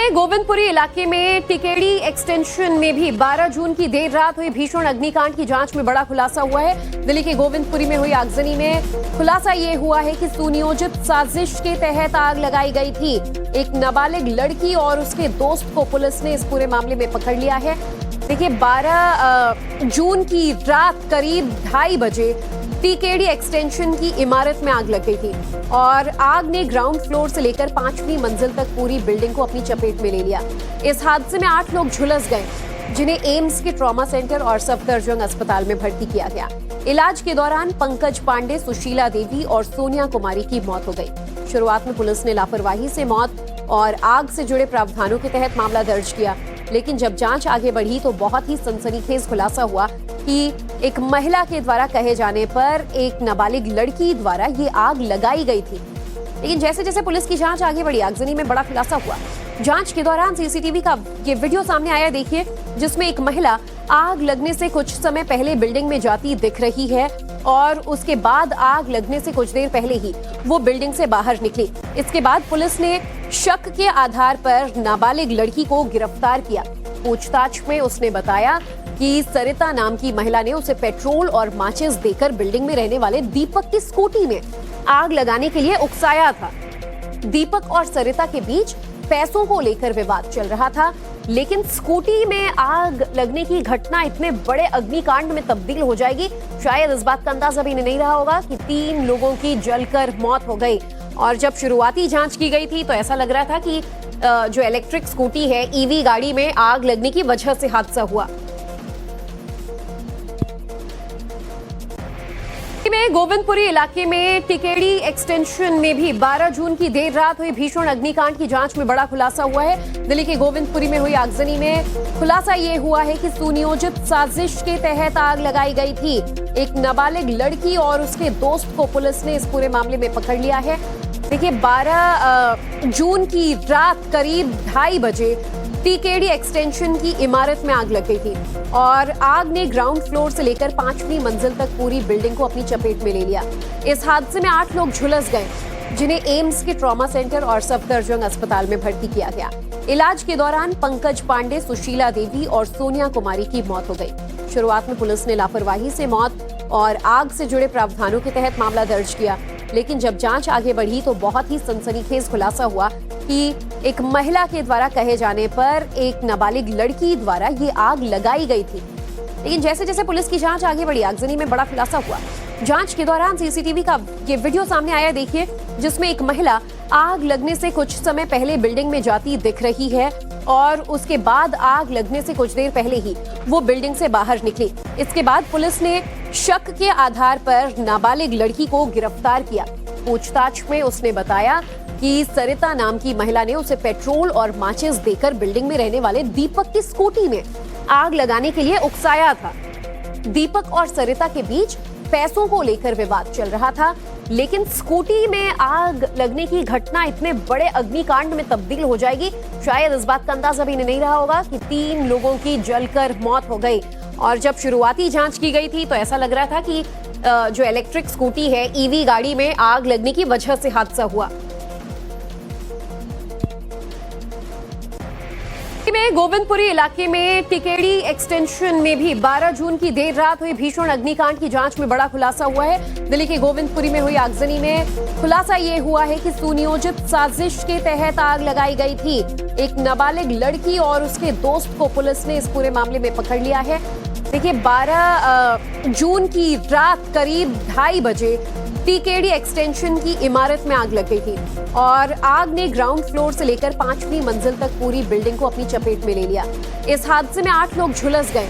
में गोविंदपुरी इलाके में टिकेड़ी एक्सटेंशन में भी 12 जून की देर रात हुई भीषण अग्निकांड की जांच में बड़ा खुलासा हुआ है। दिल्ली के गोविंदपुरी में हुई आगजनी में खुलासा ये हुआ है कि सुनियोजित साजिश के तहत आग लगाई गई थी। एक नाबालिग लड़की और उसके दोस्त को पुलिस ने इस पूरे मामले में पकड़ लिया है। देखिए 12 जून की रात करीब 2:30 बजे टीकेडी एक्सटेंशन की इमारत में आग लग गई थी और आग ने ग्राउंड फ्लोर से लेकर 5वीं मंजिल तक पूरी बिल्डिंग को अपनी चपेट में ले लिया। इस हादसे में 8 लोग झुलस गए, जिन्हें एम्स के ट्रॉमा सेंटर और सफदरजंग अस्पताल में भर्ती किया गया। इलाज के दौरान पंकज पांडे, सुशीला देवी और सोनिया कुमारी की मौत हो गई। शुरुआत में पुलिस ने लापरवाही से मौत और आग से जुड़े प्रावधानों के तहत मामला दर्ज किया, लेकिन जब जांच आगे बढ़ी तो बहुत ही सनसनीखेज खुलासा हुआ कि एक महिला के द्वारा कहे जाने पर एक नाबालिग लड़की द्वारा ये आग लगाई गई थी। लेकिन जैसे जैसे पुलिस की जांच आगे बढ़ी, आगजनी में बड़ा खुलासा हुआ। जांच के दौरान सीसीटीवी का ये वीडियो सामने आया, देखिए, जिसमें एक महिला आग लगने से कुछ समय पहले बिल्डिंग में जाती दिख रही है और उसके बाद आग लगने से कुछ देर पहले ही वो बिल्डिंग से बाहर निकली। इसके बाद पुलिस ने शक के आधार पर नाबालिग लड़की को गिरफ्तार किया। पूछताछ में उसने बताया कि सरिता नाम की महिला ने उसे पेट्रोल और माचिस देकर बिल्डिंग में रहने वाले दीपक की स्कूटी में आग लगाने के लिए उकसाया था। दीपक और सरिता के बीच पैसों को लेकर विवाद चल रहा था, लेकिन स्कूटी में आग लगने की घटना इतने बड़े अग्निकांड में तब्दील हो जाएगी, शायद इस बात का अंदाजा भी नहीं रहा होगा कि 3 लोगों की जलकर मौत हो गई। और जब शुरुआती जांच की गई थी तो ऐसा लग रहा था कि जो इलेक्ट्रिक स्कूटी है, ईवी गाड़ी में आग लगने की वजह से हादसा हुआ। में गोविंदपुरी इलाके में टिकेडी एक्सटेंशन में भी 12 जून की देर रात हुई भीषण अग्निकांड की जांच में बड़ा खुलासा हुआ है। दिल्ली के गोविंदपुरी में हुई आगजनी में खुलासा ये हुआ है कि सुनियोजित साजिश के तहत आग लगाई गई थी। एक नाबालिग लड़की और उसके दोस्त को पुलिस ने इस पूरे मामले में पकड़ लिया है। देखिए 12 जून की रात करीब 2:30 बजे टीकेडी एक्सटेंशन की इमारत में आग लग गई थी और आग ने ग्राउंड फ्लोर से लेकर 5वीं मंजिल तक पूरी बिल्डिंग को अपनी चपेट में ले लिया। इस हादसे में 8 लोग झुलस गए, जिन्हें एम्स के ट्रॉमा सेंटर और सफदरजंग अस्पताल में भर्ती किया गया। इलाज के दौरान पंकज पांडे, सुशीला देवी और सोनिया कुमारी की मौत हो गई। शुरुआत में पुलिस ने लापरवाही से मौत और आग से जुड़े प्रावधानों के तहत मामला दर्ज किया, लेकिन जब जांच आगे बढ़ी तो बहुत ही सनसनीखेज खुलासा हुआ कि एक महिला के द्वारा कहे जाने पर एक नाबालिग लड़की द्वारा ये आग लगाई गई थी। लेकिन जैसे जैसे पुलिस की जांच आगे बढ़ी, आगजनी में बड़ा खुलासा हुआ। जांच के दौरान सीसीटीवी का ये वीडियो सामने आया, देखिए, जिसमें एक महिला आग लगने से कुछ समय पहले बिल्डिंग में जाती दिख रही है और उसके बाद आग लगने से कुछ देर पहले ही वो बिल्डिंग से बाहर निकली। इसके बाद पुलिस ने शक के आधार पर नाबालिग लड़की को गिरफ्तार किया। पूछताछ में उसने बताया कि सरिता नाम की महिला ने उसे पेट्रोल और माचिस देकर बिल्डिंग में रहने वाले दीपक की स्कूटी में आग लगाने के लिए उकसाया था। दीपक और सरिता के बीच पैसों को लेकर विवाद चल रहा था, लेकिन स्कूटी में आग लगने की घटना इतने बड़े अग्निकांड में तब्दील हो जाएगी, शायद इस बात का अंदाजा भी नहीं रहा होगा कि 3 लोगों की जलकर मौत हो गई। और जब शुरुआती जांच की गई थी तो ऐसा लग रहा था कि जो इलेक्ट्रिक स्कूटी है, ईवी गाड़ी में आग लगने की वजह से हादसा हुआ। में गोविंदपुरी इलाके में टिकेडी एक्सटेंशन में भी 12 जून की देर रात हुई भीषण अग्निकांड की जांच में बड़ा खुलासा हुआ है। दिल्ली के गोविंदपुरी में हुई आगजनी में खुलासा ये हुआ है कि सुनियोजित साजिश के तहत आग लगाई गई थी। एक नाबालिग लड़की और उसके दोस्त को पुलिस ने इस पूरे मामले में पकड़ लिया है। देखिए 12 जून की रात करीब 2:30 बजे टीकेडी एक्सटेंशन की इमारत में आग लग गई थी और आग ने ग्राउंड फ्लोर से लेकर 5वीं मंजिल तक पूरी बिल्डिंग को अपनी चपेट में ले लिया। इस हादसे में 8 लोग झुलस गए,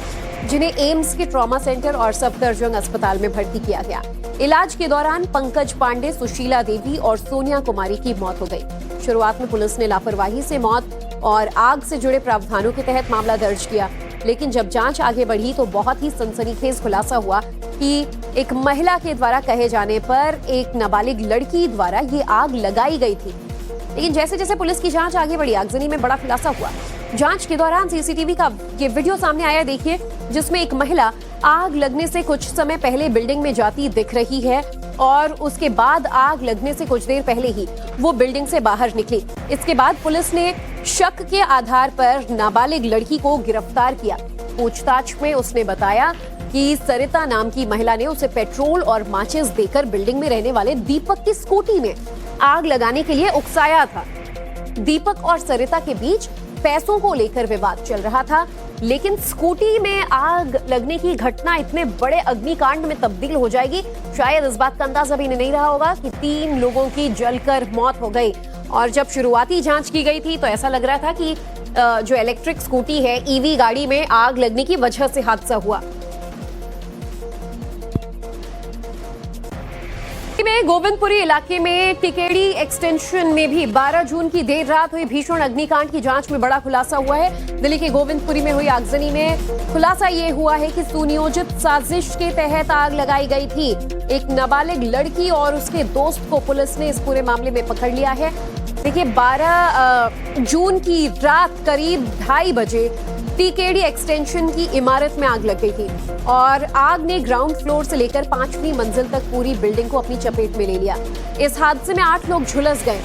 जिन्हें एम्स के ट्रॉमा सेंटर और सफदरजंग अस्पताल में भर्ती किया गया। इलाज के दौरान पंकज पांडे, सुशीला देवी और सोनिया कुमारी की मौत हो गई। शुरुआत में पुलिस ने लापरवाही से मौत और आग से जुड़े प्रावधानों के तहत मामला दर्ज किया, लेकिन जब जांच आगे बढ़ी तो बहुत ही सनसनीखेज खुलासा हुआ कि एक महिला के द्वारा कहे जाने पर एक नाबालिग लड़की द्वारा ये आग लगाई गई थी। लेकिन जैसे जैसे पुलिस की जांच आगे बढ़ी, आगजनी में बड़ा खुलासा हुआ। जांच के दौरान सीसीटीवी का ये वीडियो सामने आया, देखिए, जिसमें एक महिला आग लगने से कुछ समय पहले बिल्डिंग में जाती दिख रही है और उसके बाद आग लगने से कुछ देर पहले ही वो बिल्डिंग से बाहर निकली। इसके बाद पुलिस ने शक के आधार पर नाबालिग लड़की को गिरफ्तार किया। पूछताछ में उसने बताया कि सरिता नाम की महिला ने उसे पेट्रोल और माचिस देकर बिल्डिंग में रहने वाले दीपक की स्कूटी में आग लगाने के लिए उकसाया था। दीपक और सरिता के बीच पैसों को लेकर विवाद चल रहा था, लेकिन स्कूटी में आग लगने की घटना इतने बड़े अग्निकांड में तब्दील हो जाएगी, शायद इस बात का अंदाजा भी नहीं रहा होगा कि 3 लोगों की जलकर मौत हो गई। और जब शुरुआती जांच की गई थी तो ऐसा लग रहा था कि जो इलेक्ट्रिक स्कूटी है, ईवी गाड़ी में आग लगने की वजह से हादसा हुआ। में गोविंदपुरी इलाके में टिकेड़ी एक्सटेंशन में भी 12 जून की देर रात हुई भीषण अग्निकांड की जांच में बड़ा खुलासा हुआ है। दिल्ली के गोविंदपुरी में हुई आगजनी में खुलासा ये हुआ है कि सुनियोजित साजिश के तहत आग लगाई गई थी। एक नाबालिग लड़की और उसके दोस्त को पुलिस ने इस पूरे मामले में पकड़ लिया है। देखिए, 12 जून की रात करीब 2:30 बजे टीकेडी एक्सटेंशन की इमारत में आग लग गई थी और आग ने ग्राउंड फ्लोर से लेकर 5वीं मंजिल तक पूरी बिल्डिंग को अपनी चपेट में ले लिया। इस हादसे में 8 लोग झुलस गए,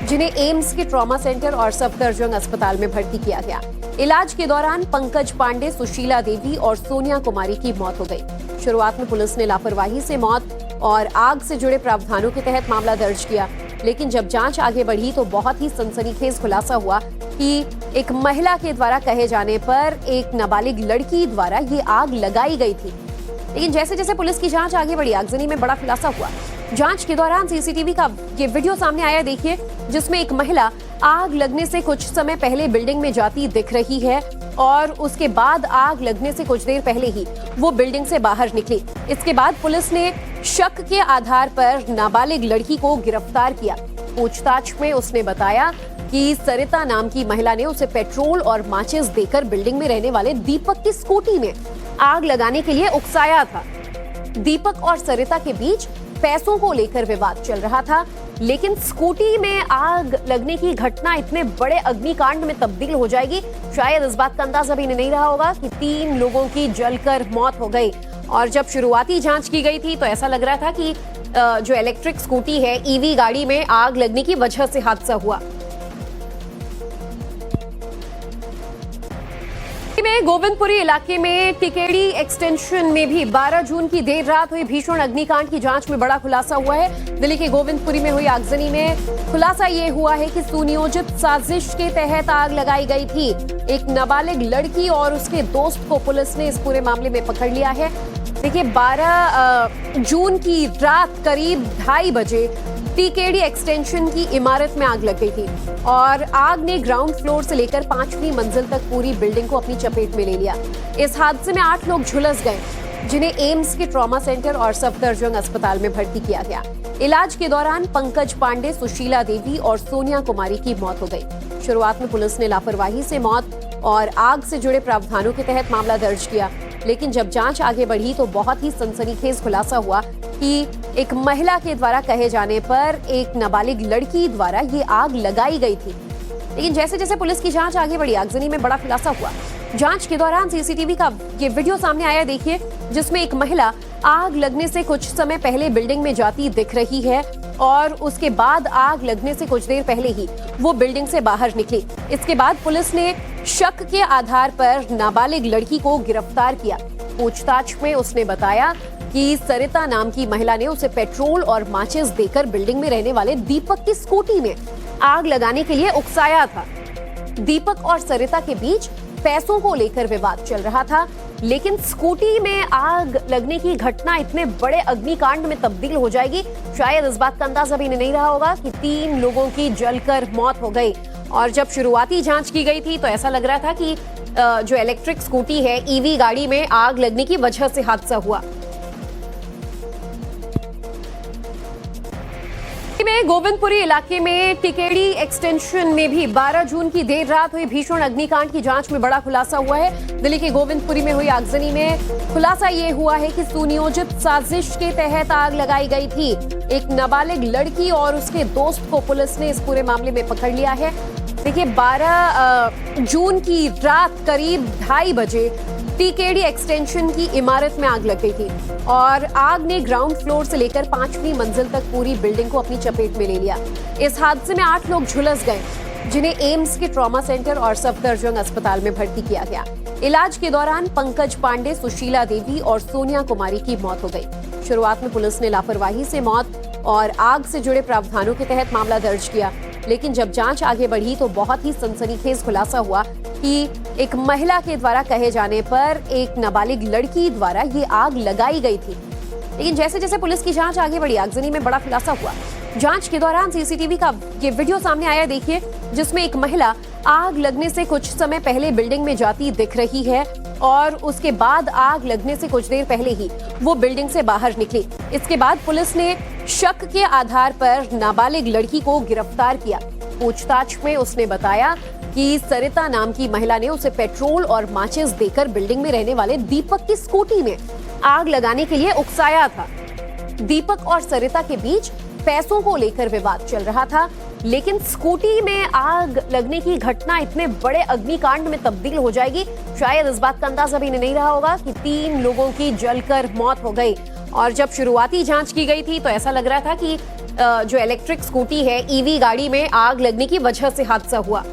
जिन्हें एम्स के ट्रॉमा सेंटर और सफदरजंग अस्पताल में भर्ती किया गया। इलाज के दौरान पंकज पांडे, सुशीला देवी और सोनिया कुमारी की मौत हो गई। शुरुआत में पुलिस ने लापरवाही से मौत और आग से जुड़े प्रावधानों के तहत मामला दर्ज किया, लेकिन जब जांच आगे बढ़ी तो बहुत ही सनसनीखेज खुलासा हुआ कि एक महिला के द्वारा कहे जाने पर एक नाबालिग लड़की द्वारा ये आग लगाई गई थी। लेकिन जैसे जैसे पुलिस की जांच आगे बढ़ी, आगजनी में बड़ा खुलासा हुआ। जांच के दौरान सीसीटीवी का ये वीडियो सामने आया, देखिए, जिसमें एक महिला आग लगने से कुछ समय पहले बिल्डिंग में जाती दिख रही है और उसके बाद आग लगने से कुछ देर पहले ही वो बिल्डिंग से बाहर निकली। इसके बाद पुलिस ने शक के आधार पर नाबालिग लड़की को गिरफ्तार किया। पूछताछ में उसने बताया कि सरिता नाम की महिला ने उसे पेट्रोल और माचिस देकर बिल्डिंग में रहने वाले दीपक की स्कूटी में आग लगाने के लिए उकसाया था। दीपक और सरिता के बीच पैसों को लेकर विवाद चल रहा था, लेकिन स्कूटी में आग लगने की घटना इतने बड़े अग्निकांड में तब्दील हो जाएगी, शायद इस बात का अंदाजा भी नहीं रहा होगा कि 3 लोगों की जलकर मौत हो गई। और जब शुरुआती जांच की गई थी तो ऐसा लग रहा था कि जो इलेक्ट्रिक स्कूटी है, ईवी गाड़ी में आग लगने की वजह से हादसा हुआ। में गोविंदपुरी इलाके में टिकेडी एक्सटेंशन में भी 12 जून की देर रात हुई भीषण अग्निकांड की जांच में बड़ा खुलासा हुआ है। दिल्ली के गोविंदपुरी में हुई आगजनी में खुलासा ये हुआ है कि सुनियोजित साजिश के तहत आग लगाई गई थी। एक नाबालिग लड़की और उसके दोस्त को पुलिस ने इस पूरे मामले में पकड़ लिया है। देखिए, 12 जून की रात करीब 2:30 बजे टीकेडी एक्सटेंशन की इमारत में आग लग गई थी और आग ने ग्राउंड फ्लोर से लेकर 5वीं मंजिल तक पूरी बिल्डिंग को अपनी चपेट में ले लिया। इस हादसे में 8 लोग झुलस गए, जिन्हें एम्स के ट्रॉमा सेंटर और सफदरजंग अस्पताल में भर्ती किया गया। इलाज के दौरान पंकज पांडे, सुशीला देवी और सोनिया कुमारी की मौत हो गई। शुरुआत में पुलिस ने लापरवाही से मौत और आग से जुड़े प्रावधानों के तहत मामला दर्ज किया, लेकिन जब जांच आगे बढ़ी तो बहुत ही सनसनीखेज खुलासा हुआ कि एक महिला के द्वारा कहे जाने पर एक नाबालिग लड़की द्वारा ये आग लगाई गई थी। लेकिन जैसे जैसे पुलिस की जांच आगे बढ़ी, आगजनी में बड़ा खुलासा हुआ। जांच के दौरान सीसीटीवी का ये वीडियो सामने आया, देखिए, जिसमें एक महिला आग लगने से कुछ समय पहले बिल्डिंग में जाती दिख रही है और उसके बाद आग लगने से कुछ देर पहले ही वो बिल्डिंग से बाहर निकली। इसके बाद पुलिस ने शक के आधार पर नाबालिग लड़की को गिरफ्तार किया। पूछताछ में उसने बताया कि सरिता नाम की महिला ने उसे पेट्रोल और माचिस देकर बिल्डिंग में रहने वाले दीपक की स्कूटी में आग लगाने के लिए उकसाया था। दीपक और सरिता के बीच पैसों को लेकर विवाद चल रहा था, लेकिन स्कूटी में आग लगने की घटना इतने बड़े अग्निकांड में तब्दील हो जाएगी, शायद इस बात का अंदाजा भी नहीं रहा होगा कि 3 लोगों की जलकर मौत हो गई। और जब शुरुआती जांच की गई थी तो ऐसा लग रहा था कि जो इलेक्ट्रिक स्कूटी है, ईवी गाड़ी में आग लगने की वजह से हादसा हुआ। में गोविंदपुरी इलाके में टिकेडी एक्सटेंशन में भी 12 जून की देर रात हुई भीषण अग्निकांड की जांच में बड़ा खुलासा हुआ है। दिल्ली के गोविंदपुरी में हुई आगजनी में खुलासा ये हुआ है कि सुनियोजित साजिश के तहत आग लगाई गई थी। एक नाबालिग लड़की और उसके दोस्त को पुलिस ने इस पूरे मामले में पकड़ लिया है। देखिए 12 जून की रात करीब 2:30 बजे टीकेडी एक्सटेंशन की इमारत में आग लग गई थी और आग ने ग्राउंड फ्लोर से लेकर 5वीं मंजिल तक पूरी बिल्डिंग को अपनी चपेट में ले लिया। इस हादसे में 8 लोग झुलस गए, जिन्हें एम्स के ट्रॉमा सेंटर और सफदरजंग अस्पताल में भर्ती किया गया। इलाज के दौरान पंकज पांडे, सुशीला देवी और सोनिया कुमारी की मौत हो गई। शुरुआत में पुलिस ने लापरवाही से मौत और आग से जुड़े प्रावधानों के तहत मामला दर्ज किया, लेकिन जब जांच आगे बढ़ी तो बहुत ही सनसनीखेज खुलासा हुआ कि एक महिला के द्वारा कहे जाने पर एक नाबालिग लड़की द्वारा ये आग लगाई गई थी। लेकिन जैसे जैसे पुलिस की जांच आगे बढ़ी, आगजनी में बड़ा खुलासा हुआ। जांच के दौरान सीसीटीवी का ये वीडियो सामने आया, देखिए, जिसमें एक महिला आग लगने से कुछ समय पहले बिल्डिंग में जाती दिख रही है और उसके बाद आग लगने से कुछ देर पहले ही वो बिल्डिंग से बाहर निकली। इसके बाद पुलिस ने शक के आधार पर नाबालिग लड़की को गिरफ्तार किया। पूछताछ में उसने बताया कि सरिता नाम की महिला ने उसे पेट्रोल और माचिस देकर बिल्डिंग में रहने वाले दीपक की स्कूटी में आग लगाने के लिए उकसाया था। दीपक और सरिता के बीच पैसों को लेकर विवाद चल रहा था, लेकिन स्कूटी में आग लगने की घटना इतने बड़े अग्निकांड में तब्दील हो जाएगी, शायद इस बात का अंदाजा भी नहीं रहा होगा कि 3 लोगों की जलकर मौत हो गई। और जब शुरुआती जांच की गई थी तो ऐसा लग रहा था कि जो इलेक्ट्रिक स्कूटी है, ईवी गाड़ी में आग लगने की वजह से हादसा हुआ।